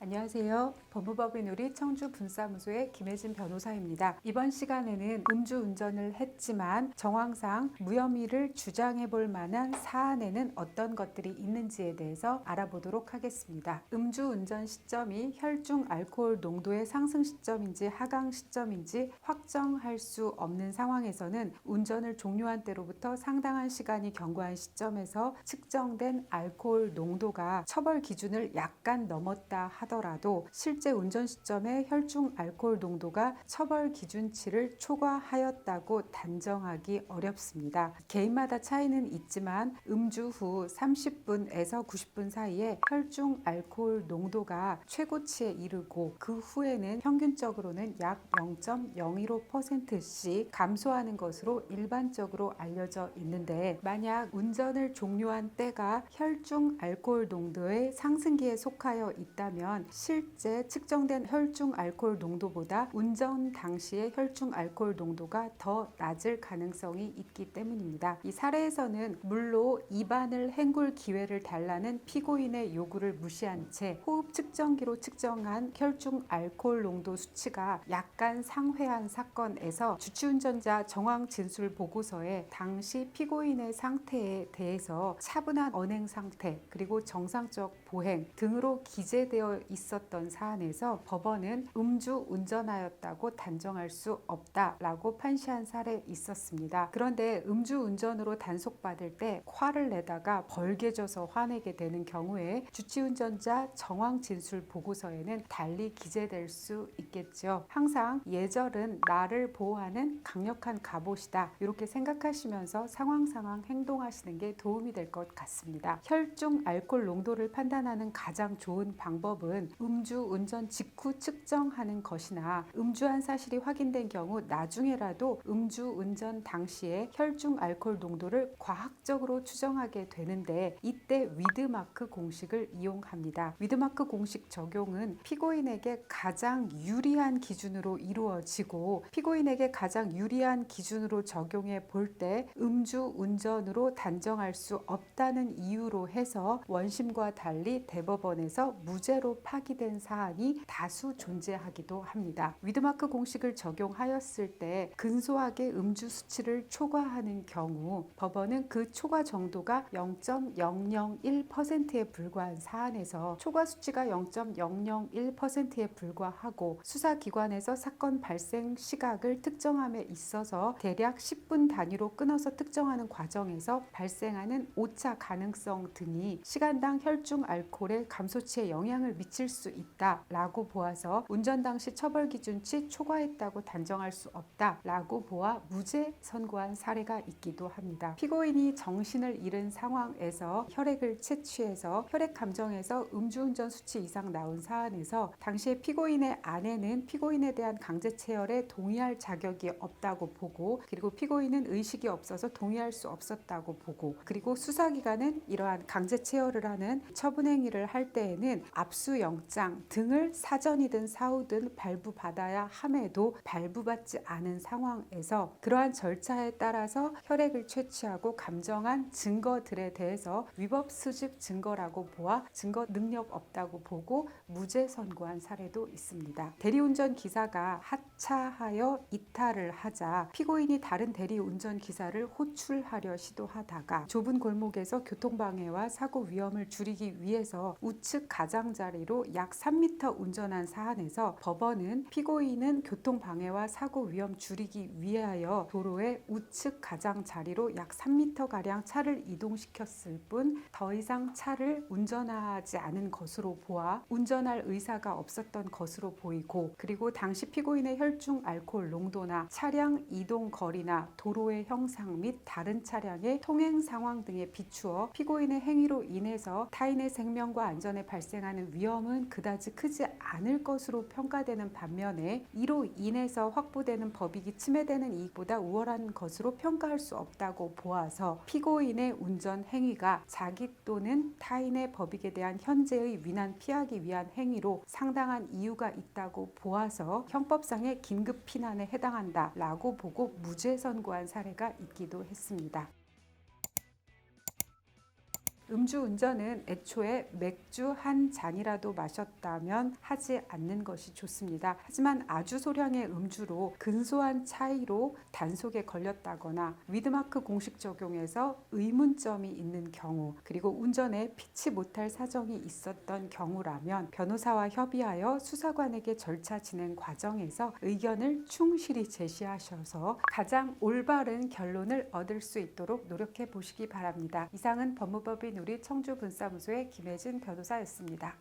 안녕하세요. 법무법인우리 청주분사무소의 김혜진 변호사입니다. 이번 시간에는 음주운전을 했지만 정황상 무혐의를 주장해 볼 만한 사안에는 어떤 것들이 있는지에 대해서 알아보도록 하겠습니다. 음주운전 시점이 혈중 알코올 농도의 상승 시점인지 하강 시점인지 확정할 수 없는 상황에서는 운전을 종료한 때로부터 상당한 시간이 경과한 시점에서 측정된 알코올 농도가 처벌 기준을 약간 넘었다 하더라도 실제 운전 시점의 혈중 알코올 농도가 처벌 기준치를 초과하였다고 단정하기 어렵습니다. 개인마다 차이는 있지만 음주 후 30분에서 90분 사이에 혈중 알코올 농도가 최고치에 이르고 그 후에는 평균적으로는 약 0.015%씩 감소하는 것으로 일반적으로 알려져 있는데, 만약 운전을 종료한 때가 혈중 알코올 농도의 상승기에 속하여 있다면 실제 측정된 혈중 알코올 농도보다 운전 당시의 혈중 알코올 농도가 더 낮을 가능성이 있기 때문입니다. 이 사례에서는 물로 입안을 헹굴 기회를 달라는 피고인의 요구를 무시한 채 호흡 측정기로 측정한 혈중 알코올 농도 수치가 약간 상회한 사건에서 주치운전자 정황 진술 보고서에 당시 피고인의 상태에 대해서 차분한 언행 상태 그리고 정상적 보행 등으로 기재되어 있었던 사안에서 법원은 음주 운전하였다고 단정할 수 없다라고 판시한 사례 있었습니다. 그런데 음주 운전으로 단속받을 때 화를 내다가 벌개져서 화내게 되는 경우에 주치운전자 정황 진술 보고서에는 달리 기재될 수 있겠죠. 항상 예절은 나를 보호하는 강력한 갑옷이다, 이렇게 생각하시면서 상황 행동하시는 게 도움이 될 것 같습니다. 혈중 알코올 농도를 판단하는 가장 좋은 방법은 음주 운전 직후 측정하는 것이나 음주한 사실이 확인된 경우 나중에라도 음주 운전 당시에 혈중 알코올 농도를 과학적으로 추정하게 되는데, 이때 위드마크 공식을 이용합니다. 위드마크 공식 적용은 피고인에게 가장 유리한 기준으로 이루어지고, 피고인에게 가장 유리한 기준으로 적용해 볼 때 음주 운전으로 단정할 수 없다는 이유로 해서 원심과 달리 대법원에서 무죄로 파기된 사안이 다수 존재하기도 합니다. 위드마크 공식을 적용하였을 때 근소하게 음주 수치를 초과하는 경우 법원은 그 초과 정도가 0.001%에 불과한 사안에서 초과 수치가 0.001%에 불과하고 수사기관에서 사건 발생 시각을 특정함에 있어서 대략 10분 단위로 끊어서 특정하는 과정에서 발생하는 오차 가능성 등이 시간당 혈중 알코올의 감소치에 영향을 미칠 수 있다라고 보아서 운전 당시 처벌 기준치 초과했다고 단정할 수 없다라고 보아 무죄 선고한 사례가 있기도 합니다. 피고인이 정신을 잃은 상황에서 혈액을 채취해서 혈액 감정에서 음주운전 수치 이상 나온 사안에서 당시에 피고인의 아내는 피고인에 대한 강제 체열에 동의할 자격이 없다고 보고, 그리고 피고인은 의식이 없어서 동의할 수 없었다고 보고, 그리고 수사기관은 이러한 강제 체열을 하는 처분행위를 할 때에는 압수영장 등을 사전이든 사후든 발부받아야 함에도 발부받지 않은 상황에서 그러한 절차에 따라서 혈액을 채취하고 감정한 증거들에 대해서 위법 수집 증거라고 보아 증거 능력 없다고 보고 무죄 선고한 사례도 있습니다. 대리운전 기사가 하차하여 이탈을 하자 피고인이 다른 대리운전 기사를 호출하려 시도하다가 좁은 골목에서 교통방해와 사고 위험을 줄이기 위해서 우측 가장자리로 약 3m 운전한 사안에서 법원은 피고인은 교통방해와 사고 위험 줄이기 위하여 도로의 우측 가장자리로 약 3m가량 차를 이동시켰을 뿐 더 이상 차를 운전하지 않은 것으로 보아 운전할 의사가 없었던 것으로 보이고, 그리고 당시 피고인의 혈중 알코올 농도나 차량 이동 거리나 도로의 형상 및 다른 차량의 통행 상황 등에 비추어 피고인의 행위로 인해서 타인의 생명과 안전에 발생하는 위험은 그다지 크지 않을 것으로 평가되는 반면에 이로 인해서 확보되는 법익이 침해되는 이익보다 우월한 것으로 평가할 수 없다고 보아서 피고인의 운전 행위가 자기 또는 타인의 법익에 대한 현재의 위난 피하기 위한 행위로 상당한 이유가 있다고 보아서 형법상의 긴급 피난에 해당한다라고 보고 무죄 선고한 사례가 있기도 했습니다. 음주운전은 애초에 맥주 한 잔이라도 마셨다면 하지 않는 것이 좋습니다. 하지만 아주 소량의 음주로 근소한 차이로 단속에 걸렸다거나 위드마크 공식 적용에서 의문점이 있는 경우, 그리고 운전에 피치 못할 사정이 있었던 경우라면 변호사와 협의하여 수사관에게 절차 진행 과정에서 의견을 충실히 제시하셔서 가장 올바른 결론을 얻을 수 있도록 노력해 보시기 바랍니다. 이상은 법무법인 우리 청주분사무소의 김혜진 변호사였습니다.